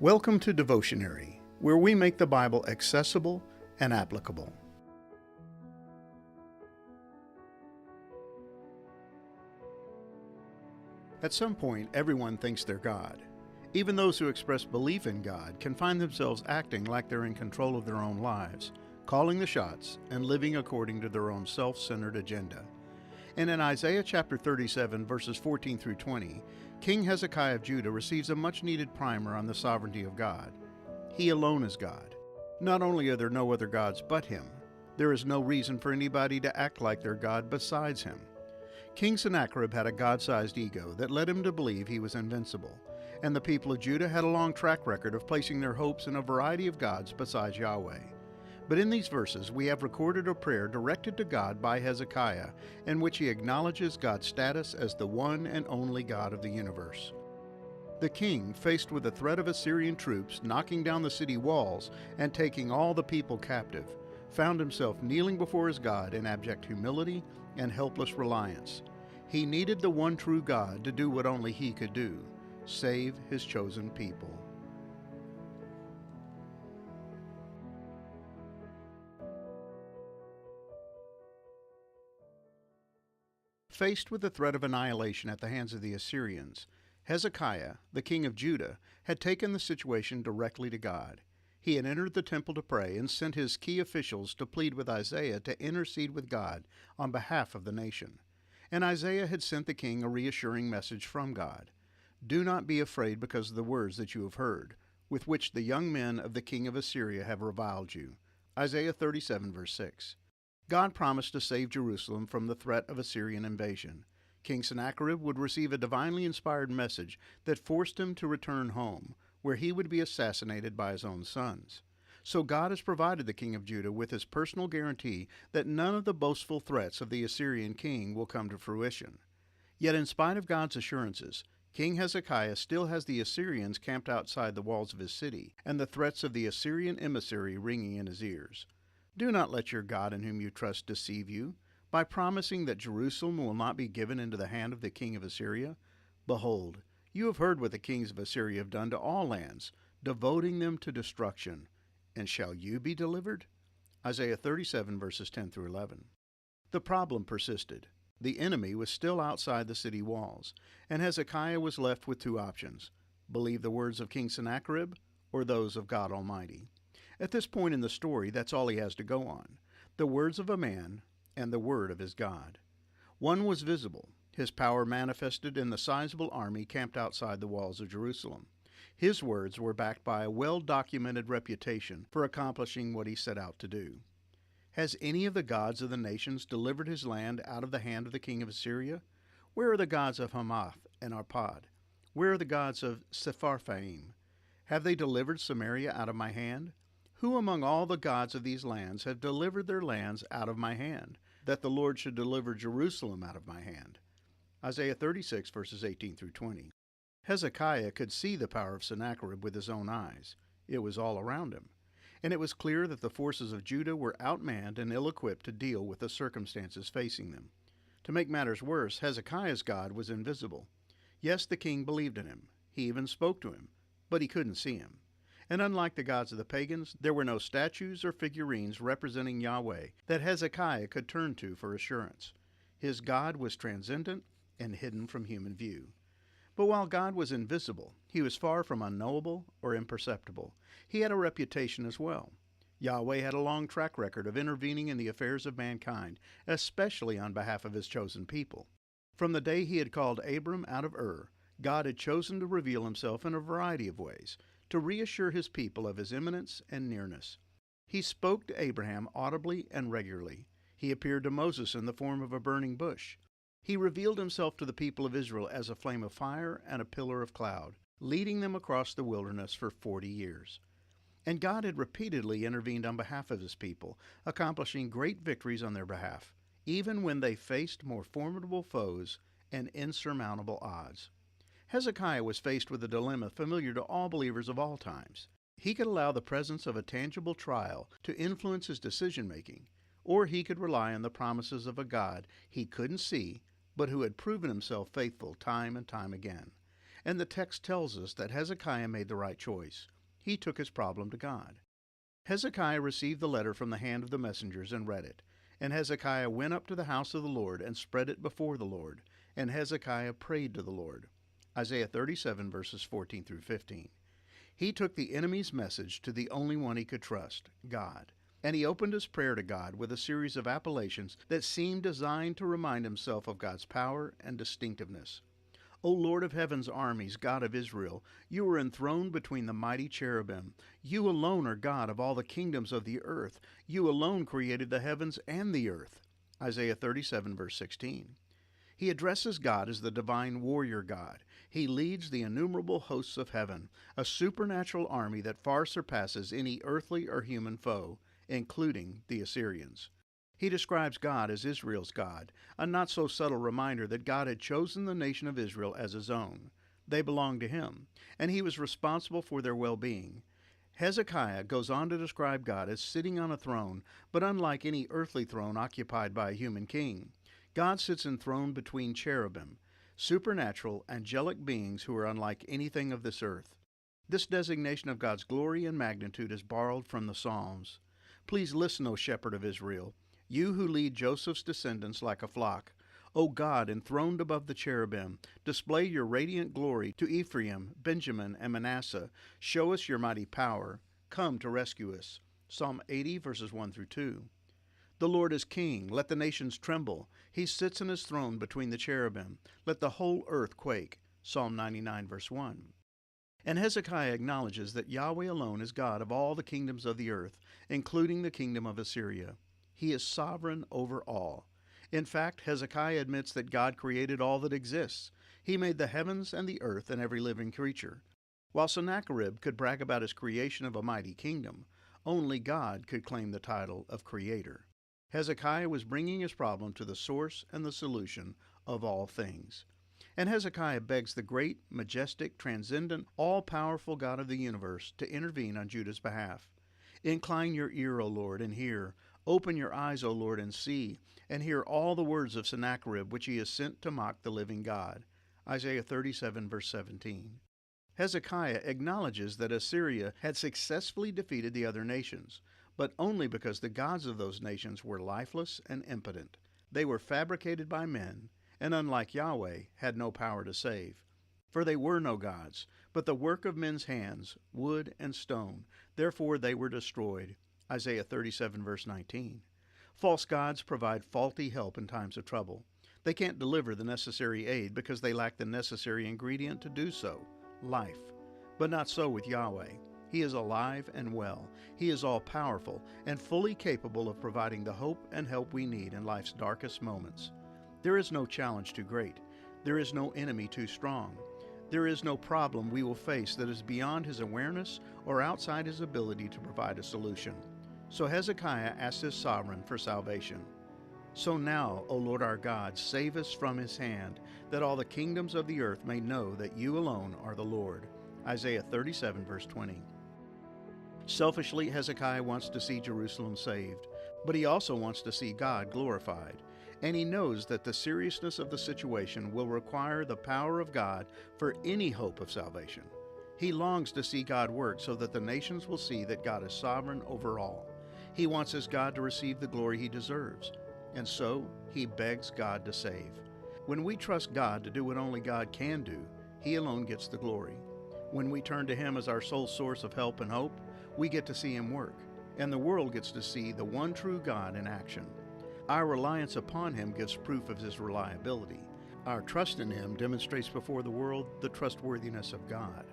Welcome to Devotionary, where we make the Bible accessible and applicable. At some point, everyone thinks they're God. Even those who express belief in God can find themselves acting like they're in control of their own lives, calling the shots, and living according to their own self-centered agenda. And in Isaiah chapter 37, verses 14 through 20, King Hezekiah of Judah receives a much-needed primer on the sovereignty of God. He alone is God. Not only are there no other gods but Him, there is no reason for anybody to act like they're God besides Him. King Sennacherib had a God-sized ego that led him to believe he was invincible, and the people of Judah had a long track record of placing their hopes in a variety of gods besides Yahweh. But in these verses, we have recorded a prayer directed to God by Hezekiah, in which he acknowledges God's status as the one and only God of the universe. The king, faced with the threat of Assyrian troops knocking down the city walls and taking all the people captive, found himself kneeling before his God in abject humility and helpless reliance. He needed the one true God to do what only He could do: save His chosen people. Faced with the threat of annihilation at the hands of the Assyrians, Hezekiah, the king of Judah, had taken the situation directly to God. He had entered the temple to pray and sent his key officials to plead with Isaiah to intercede with God on behalf of the nation. And Isaiah had sent the king a reassuring message from God. "Do not be afraid because of the words that you have heard, with which the young men of the king of Assyria have reviled you." Isaiah 37, verse 6. God promised to save Jerusalem from the threat of Assyrian invasion. King Sennacherib would receive a divinely inspired message that forced him to return home, where he would be assassinated by his own sons. So God has provided the king of Judah with his personal guarantee that none of the boastful threats of the Assyrian king will come to fruition. Yet in spite of God's assurances, King Hezekiah still has the Assyrians camped outside the walls of his city, and the threats of the Assyrian emissary ringing in his ears. Do not let your God in whom you trust deceive you by promising that Jerusalem will not be given into the hand of the king of Assyria. Behold, you have heard what the kings of Assyria have done to all lands, devoting them to destruction. And shall you be delivered? Isaiah 37, verses 10 through 11. The problem persisted. The enemy was still outside the city walls, and Hezekiah was left with two options: believe the words of King Sennacherib or those of God Almighty. At this point in the story, that's all he has to go on: the words of a man and the word of his God. One was visible, his power manifested in the sizable army camped outside the walls of Jerusalem. His words were backed by a well-documented reputation for accomplishing what he set out to do. Has any of the gods of the nations delivered his land out of the hand of the king of Assyria? Where are the gods of Hamath and Arpad? Where are the gods of Sepharvaim? Have they delivered Samaria out of my hand? Who among all the gods of these lands have delivered their lands out of my hand, that the Lord should deliver Jerusalem out of my hand? Isaiah 36, verses 18 through 20. Hezekiah could see the power of Sennacherib with his own eyes. It was all around him. And it was clear that the forces of Judah were outmanned and ill-equipped to deal with the circumstances facing them. To make matters worse, Hezekiah's God was invisible. Yes, the king believed in him. He even spoke to him, but he couldn't see him. And unlike the gods of the pagans, there were no statues or figurines representing Yahweh that Hezekiah could turn to for assurance. His God was transcendent and hidden from human view. But while God was invisible, He was far from unknowable or imperceptible. He had a reputation as well. Yahweh had a long track record of intervening in the affairs of mankind, especially on behalf of His chosen people. From the day He had called Abram out of Ur, God had chosen to reveal Himself in a variety of ways, to reassure His people of His imminence and nearness. He spoke to Abraham audibly and regularly. He appeared to Moses in the form of a burning bush. He revealed Himself to the people of Israel as a flame of fire and a pillar of cloud, leading them across the wilderness for 40 years. And God had repeatedly intervened on behalf of His people, accomplishing great victories on their behalf, even when they faced more formidable foes and insurmountable odds. Hezekiah was faced with a dilemma familiar to all believers of all times. He could allow the presence of a tangible trial to influence his decision-making, or he could rely on the promises of a God he couldn't see, but who had proven Himself faithful time and time again. and the text tells us that Hezekiah made the right choice. He took his problem to God. Hezekiah received the letter from the hand of the messengers and read it. And Hezekiah went up to the house of the Lord and spread it before the Lord. And Hezekiah prayed to the Lord. Isaiah 37, verses 14 through 15. He took the enemy's message to the only one he could trust, God. And he opened his prayer to God with a series of appellations that seemed designed to remind himself of God's power and distinctiveness. O Lord of heaven's armies, God of Israel, you are enthroned between the mighty cherubim. You alone are God of all the kingdoms of the earth. You alone created the heavens and the earth. Isaiah 37, verse 16. He addresses God as the divine warrior God. He leads the innumerable hosts of heaven, a supernatural army that far surpasses any earthly or human foe, including the Assyrians. He describes God as Israel's God, a not-so-subtle reminder that God had chosen the nation of Israel as his own. They belonged to him, and he was responsible for their well-being. Hezekiah goes on to describe God as sitting on a throne, but unlike any earthly throne occupied by a human king. God sits enthroned between cherubim, supernatural, angelic beings who are unlike anything of this earth. This designation of God's glory and magnitude is borrowed from the Psalms. Please listen, O shepherd of Israel, you who lead Joseph's descendants like a flock. O God, enthroned above the cherubim, display your radiant glory to Ephraim, Benjamin, and Manasseh. Show us your mighty power. Come to rescue us. Psalm 80, verses 1 through 2. The Lord is king. Let the nations tremble. He sits on his throne between the cherubim. Let the whole earth quake. Psalm 99, verse 1. And Hezekiah acknowledges that Yahweh alone is God of all the kingdoms of the earth, including the kingdom of Assyria. He is sovereign over all. In fact, Hezekiah admits that God created all that exists. He made the heavens and the earth and every living creature. While Sennacherib could brag about his creation of a mighty kingdom, only God could claim the title of Creator. Hezekiah was bringing his problem to the source and the solution of all things. And Hezekiah begs the great, majestic, transcendent, all-powerful God of the universe to intervene on Judah's behalf. Incline your ear, O Lord, and hear. Open your eyes, O Lord, and see, and hear all the words of Sennacherib which he has sent to mock the living God. Isaiah 37, verse 17. Hezekiah acknowledges that Assyria had successfully defeated the other nations, but only because the gods of those nations were lifeless and impotent. They were fabricated by men, and unlike Yahweh, had no power to save. For they were no gods, but the work of men's hands, wood and stone. Therefore they were destroyed. Isaiah 37, verse 19. False gods provide faulty help in times of trouble. They can't deliver the necessary aid because they lack the necessary ingredient to do so, life. But not so with Yahweh. He is alive and well. He is all-powerful and fully capable of providing the hope and help we need in life's darkest moments. There is no challenge too great. There is no enemy too strong. There is no problem we will face that is beyond his awareness or outside his ability to provide a solution. So Hezekiah asked his sovereign for salvation. So now, O Lord our God, save us from his hand, that all the kingdoms of the earth may know that you alone are the Lord. Isaiah 37, verse 20. Selfishly, Hezekiah wants to see Jerusalem saved, but he also wants to see God glorified. And he knows that the seriousness of the situation will require the power of God for any hope of salvation. He longs to see God work so that the nations will see that God is sovereign over all. He wants his God to receive the glory he deserves, and so he begs God to save. When we trust God to do what only God can do, he alone gets the glory. When we turn to him as our sole source of help and hope, we get to see him work, and the world gets to see the one true God in action. Our reliance upon him gives proof of his reliability. Our trust in him demonstrates before the world the trustworthiness of God.